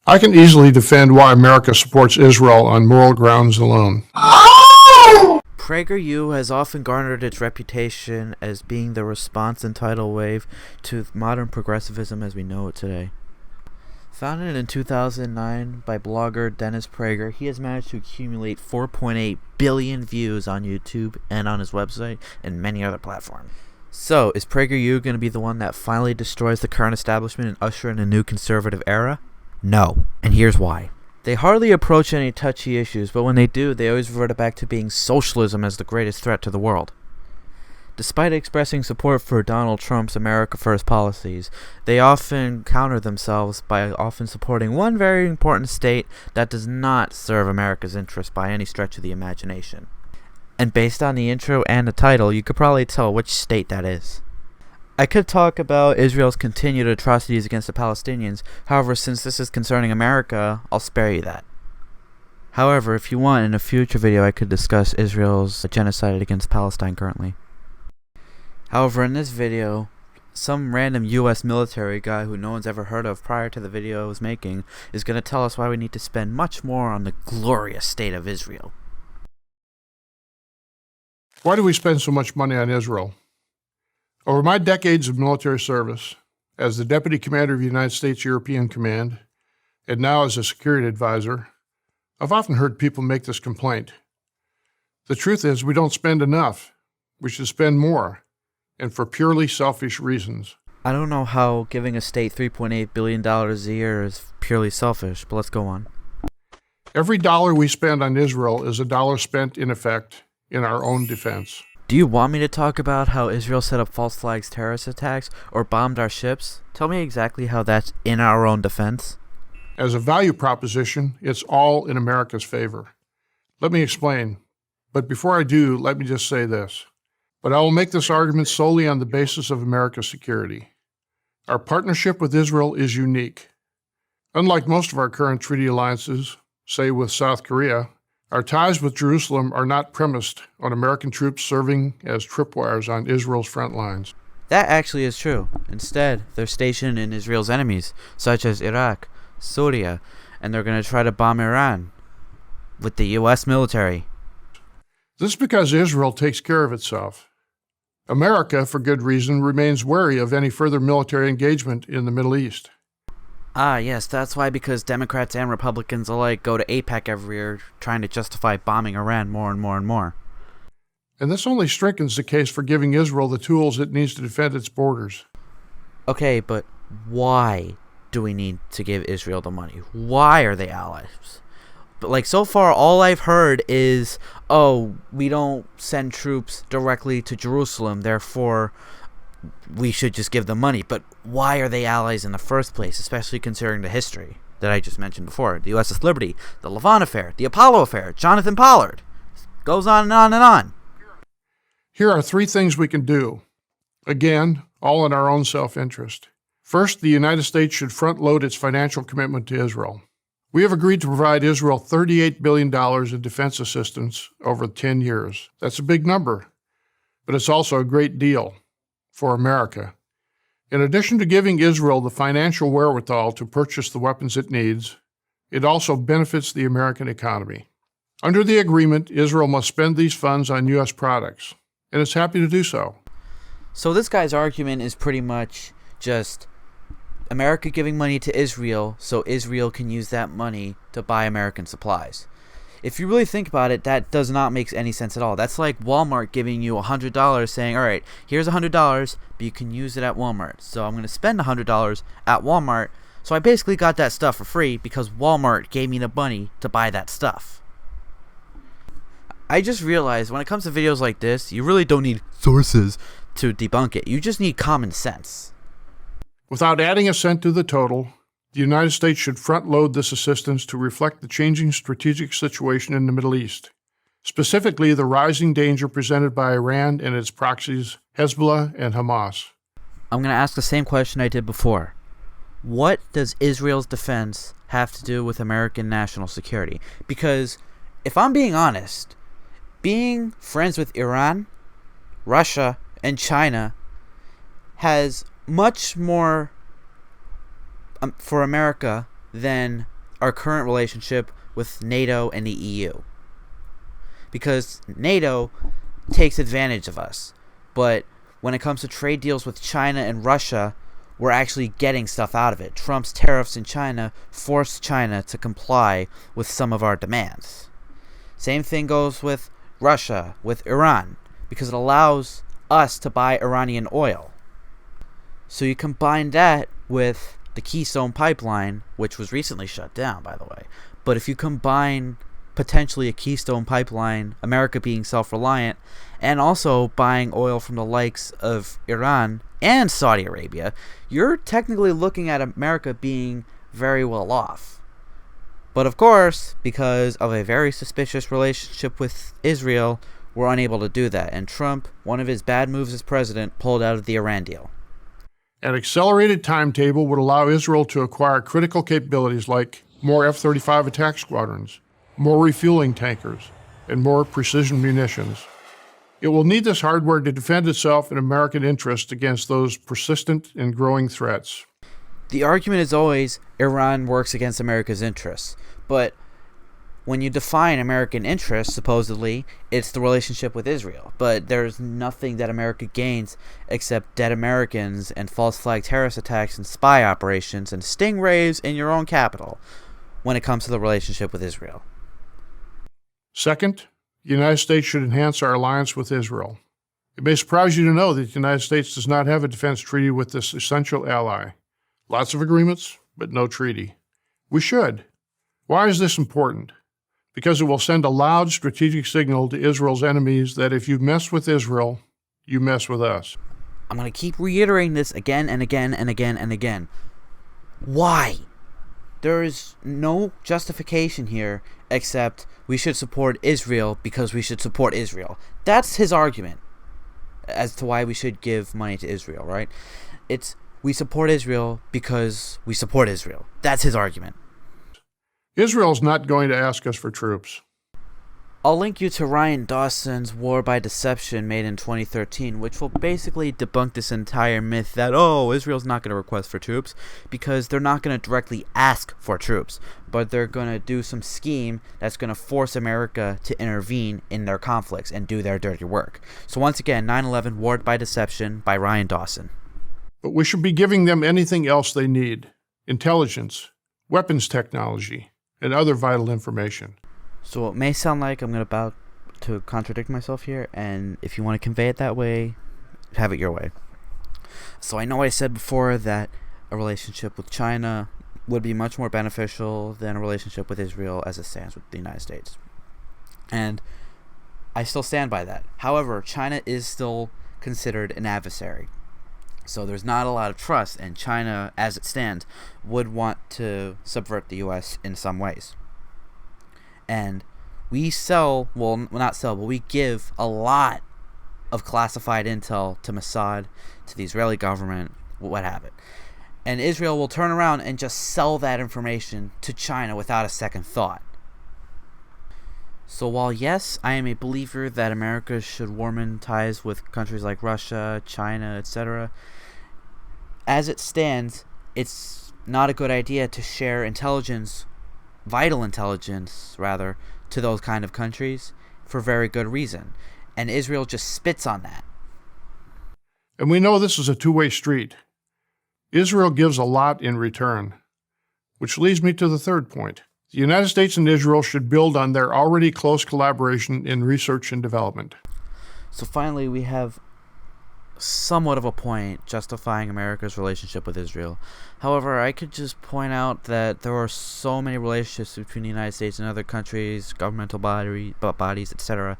I can easily defend why America supports Israel on moral grounds alone. PragerU has often garnered its reputation as being the response and tidal wave to modern progressivism as we know it today. Founded in 2009 by blogger Dennis Prager, he has managed to accumulate 4.8 billion views on YouTube and on his website and many other platforms. So, is PragerU going to be the one that finally destroys the current establishment and usher in a new conservative era? No, and here's why. They hardly approach any touchy issues, but when they do, they always revert back to being socialism as the greatest threat to the world. Despite expressing support for Donald Trump's America First policies, they often counter themselves by often supporting one very important state that does not serve America's interests by any stretch of the imagination. And based on the intro and the title, you could probably tell which state that is. I could talk about Israel's continued atrocities against the Palestinians, however, since this is concerning America, I'll spare you that. However, if you want, in a future video I could discuss Israel's genocide against Palestine currently. However, in this video, some random US military guy who no one's ever heard of prior to the video I was making is going to tell us why we need to spend much more on the glorious state of Israel. Why do we spend so much money on Israel? Over my decades of military service, as the Deputy Commander of the United States European Command, and now as a security advisor, I've often heard people make this complaint. The truth is, we don't spend enough. We should spend more, and for purely selfish reasons. I don't know how giving a state $3.8 billion a year is purely selfish, but let's go on. Every dollar we spend on Israel is a dollar spent, in effect, in our own defense. Do you want me to talk about how Israel set up false flags terrorist attacks or bombed our ships? Tell me exactly how that's in our own defense. As a value proposition, it's all in America's favor. Let me explain. But before I do, let me just say this. But I will make this argument solely on the basis of America's security. Our partnership with Israel is unique. Unlike most of our current treaty alliances, say with South Korea, our ties with Jerusalem are not premised on American troops serving as tripwires on Israel's front lines. That actually is true. Instead, they're stationed in Israel's enemies, such as Iraq, Syria, and they're going to try to bomb Iran with the U.S. military. This is because Israel takes care of itself. America, for good reason, remains wary of any further military engagement in the Middle East. Ah, yes, that's why, because Democrats and Republicans alike go to AIPAC every year trying to justify bombing Iran more and more and more. And this only strengthens the case for giving Israel the tools it needs to defend its borders. Okay, but why do we need to give Israel the money? Why are they allies? But like, so far all I've heard is, oh, we don't send troops directly to Jerusalem, therefore we should just give them money. But why are they allies in the first place, especially considering the history that I just mentioned before? The USS Liberty, the Levant affair, the Apollo affair, Jonathan Pollard. Goes on and on and on. Here are 3 things we can do. Again, all in our own self-interest. First, the United States should front-load its financial commitment to Israel. We have agreed to provide Israel $38 billion in defense assistance over 10 years. That's a big number, but it's also a great deal for America. In addition to giving Israel the financial wherewithal to purchase the weapons it needs, it also benefits the American economy. Under the agreement, Israel must spend these funds on U.S. products, and it's happy to do so. So this guy's argument is pretty much just America giving money to Israel so Israel can use that money to buy American supplies. If you really think about it, that does not make any sense at all. That's like Walmart giving you $100 saying, all right, here's $100, but you can use it at Walmart. So I'm going to spend $100 at Walmart. So I basically got that stuff for free because Walmart gave me the money to buy that stuff. I just realized when it comes to videos like this, you really don't need sources to debunk it. You just need common sense. Without adding a cent to the total, the United States should front-load this assistance to reflect the changing strategic situation in the Middle East, specifically the rising danger presented by Iran and its proxies, Hezbollah and Hamas. I'm going to ask the same question I did before. What does Israel's defense have to do with American national security? Because, if I'm being honest, being friends with Iran, Russia, and China has much more for America than our current relationship with NATO and the EU. Because NATO takes advantage of us. But when it comes to trade deals with China and Russia, we're actually getting stuff out of it. Trump's tariffs in China forced China to comply with some of our demands. Same thing goes with Russia, with Iran, because it allows us to buy Iranian oil. So you combine that with the Keystone Pipeline, which was recently shut down, by the way. But if you combine potentially a Keystone Pipeline, America being self-reliant, and also buying oil from the likes of Iran and Saudi Arabia, you're technically looking at America being very well off. But of course, because of a very suspicious relationship with Israel, we're unable to do that. And Trump, one of his bad moves as president, pulled out of the Iran deal. An accelerated timetable would allow Israel to acquire critical capabilities like more F-35 attack squadrons, more refueling tankers, and more precision munitions. It will need this hardware to defend itself and American interests against those persistent and growing threats. The argument is always Iran works against America's interests, but when you define American interests, supposedly, it's the relationship with Israel. But there's nothing that America gains except dead Americans and false flag terrorist attacks and spy operations and stingrays in your own capital when it comes to the relationship with Israel. Second, the United States should enhance our alliance with Israel. It may surprise you to know that the United States does not have a defense treaty with this essential ally. Lots of agreements, but no treaty. We should. Why is this important? Because it will send a loud strategic signal to Israel's enemies that if you mess with Israel, you mess with us. I'm going to keep reiterating this again and again and again and again. Why? There is no justification here except we should support Israel because we should support Israel. That's his argument as to why we should give money to Israel, right? It's we support Israel because we support Israel. That's his argument. Israel's not going to ask us for troops. I'll link you to Ryan Dawson's War by Deception made in 2013, which will basically debunk this entire myth that, Israel's not going to request for troops, because they're not going to directly ask for troops, but they're going to do some scheme that's going to force America to intervene in their conflicts and do their dirty work. So once again, 9/11 War by Deception by Ryan Dawson. But we should be giving them anything else they need: intelligence, weapons technology, and other vital information. So it may sound like I'm about to contradict myself here, and if you want to convey it that way, have it your way. So I know I said before that a relationship with China would be much more beneficial than a relationship with Israel as it stands with the United States. And I still stand by that. However, China is still considered an adversary. So there's not a lot of trust, and China, as it stands, would want to subvert the U.S. in some ways. And we we give a lot of classified intel to Mossad, to the Israeli government, what have it. And Israel will turn around and just sell that information to China without a second thought. So while yes, I am a believer that America should warm ties with countries like Russia, China, etc., as it stands, it's not a good idea to share vital intelligence, to those kind of countries for very good reason. And Israel just spits on that. And we know this is a two-way street. Israel gives a lot in return. Which leads me to the third point. The United States and Israel should build on their already close collaboration in research and development. So finally, we have somewhat of a point justifying America's relationship with Israel. However, I could just point out that there are so many relationships between the United States and other countries, governmental bodies, etc.,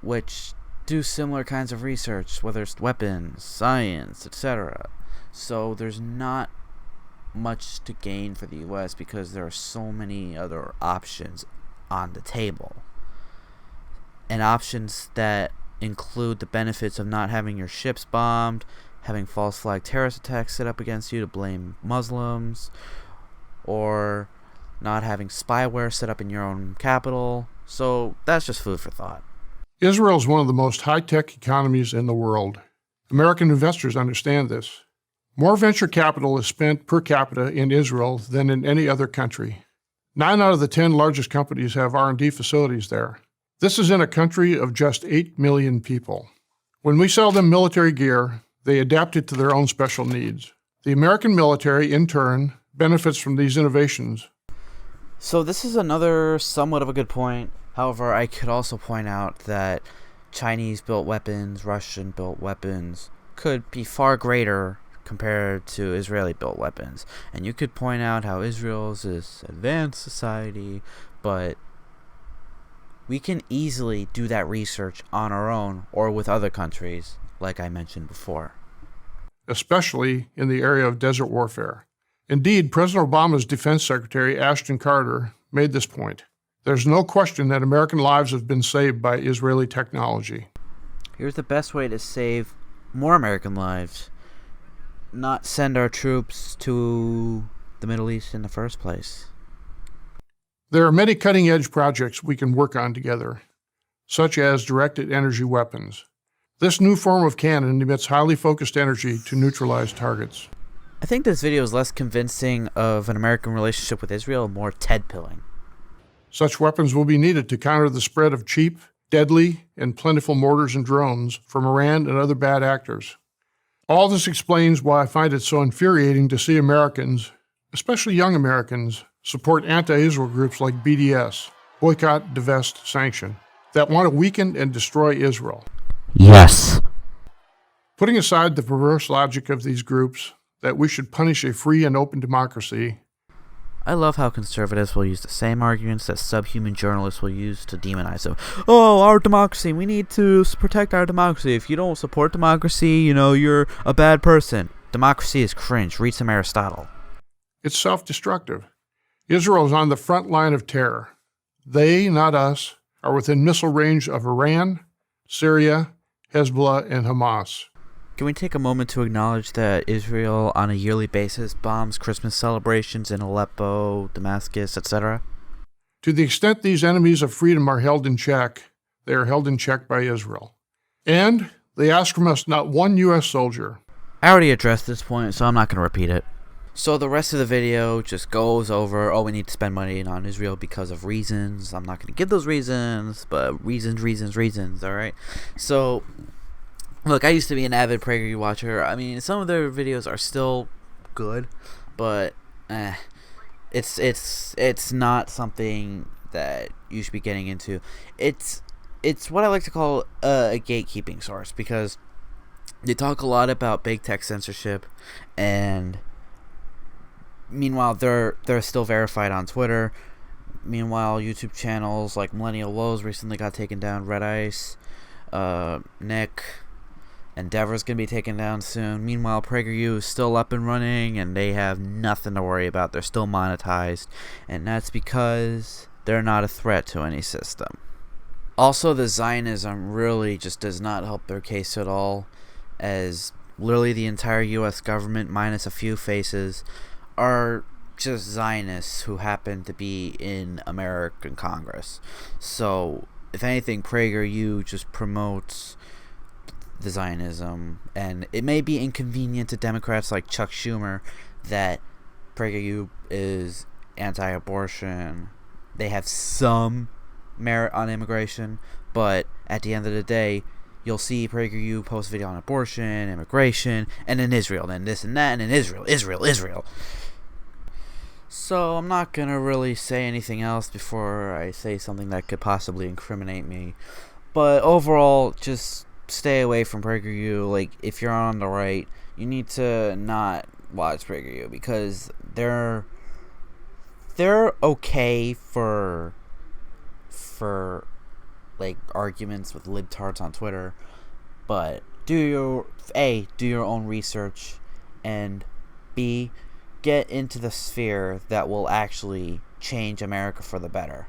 which do similar kinds of research, whether it's weapons, science, etc. So there's not much to gain for the U.S. because there are so many other options on the table. And options that include the benefits of not having your ships bombed, having false flag terrorist attacks set up against you to blame Muslims, or not having spyware set up in your own capital. So that's just food for thought. Israel is one of the most high-tech economies in the world. American investors understand this. More venture capital is spent per capita in Israel than in any other country. 9 out of the 10 largest companies have R&D facilities there. This is in a country of just 8 million people. When we sell them military gear, they adapt it to their own special needs. The American military, in turn, benefits from these innovations. So this is another somewhat of a good point. However, I could also point out that Chinese-built weapons, Russian-built weapons could be far greater compared to Israeli-built weapons. And you could point out how Israel's this advanced society, but we can easily do that research on our own or with other countries, like I mentioned before. Especially in the area of desert warfare. Indeed, President Obama's Defense Secretary Ashton Carter made this point. There's no question that American lives have been saved by Israeli technology. Here's the best way to save more American lives. Not send our troops to the Middle East in the first place. There are many cutting-edge projects we can work on together, such as directed energy weapons. This new form of cannon emits highly focused energy to neutralize targets. I think this video is less convincing of an American relationship with Israel and more Ted-pilling. Such weapons will be needed to counter the spread of cheap, deadly, and plentiful mortars and drones from Iran and other bad actors. All this explains why I find it so infuriating to see Americans, especially young Americans, support anti-Israel groups like BDS, Boycott, Divest, Sanction, that want to weaken and destroy Israel. Yes. Putting aside the perverse logic of these groups, that we should punish a free and open democracy. I love how conservatives will use the same arguments that subhuman journalists will use to demonize them. Oh, our democracy, we need to protect our democracy. If you don't support democracy, you're a bad person. Democracy is cringe. Read some Aristotle. It's self-destructive. Israel is on the front line of terror. They, not us, are within missile range of Iran, Syria, Hezbollah, and Hamas. Can we take a moment to acknowledge that Israel on a yearly basis bombs Christmas celebrations in Aleppo, Damascus, etc.? To the extent these enemies of freedom are held in check, they are held in check by Israel. And they ask from us not one U.S. soldier. I already addressed this point, so I'm not going to repeat it. So the rest of the video just goes over, we need to spend money on Israel because of reasons. I'm not going to give those reasons, but reasons, alright? So, look, I used to be an avid PragerU watcher. I mean, some of their videos are still good, but it's not something that you should be getting into. It's what I like to call a gatekeeping source, because they talk a lot about big tech censorship, and meanwhile they're still verified on Twitter. Meanwhile, YouTube channels like Millennial Lows recently got taken down. Red Ice, Nick, Endeavor's gonna be taken down soon. Meanwhile, PragerU is still up and running, and they have nothing to worry about. They're still monetized, and that's because they're not a threat to any system. Also, the Zionism really just does not help their case at all, as literally the entire U.S. government, minus a few faces, are just Zionists who happen to be in American Congress. So, if anything, PragerU just promotes the Zionism, and it may be inconvenient to Democrats like Chuck Schumer that PragerU is anti-abortion. They have some merit on immigration, but at the end of the day, you'll see PragerU post a video on abortion, immigration, and then Israel, then this and that, and then Israel. So I'm not gonna really say anything else before I say something that could possibly incriminate me. But overall, just stay away from PragerU. Like, if you're on the right, you need to not watch PragerU, because they're okay for like arguments with libtards on Twitter, but do your own research, and B, get into the sphere that will actually change America for the better.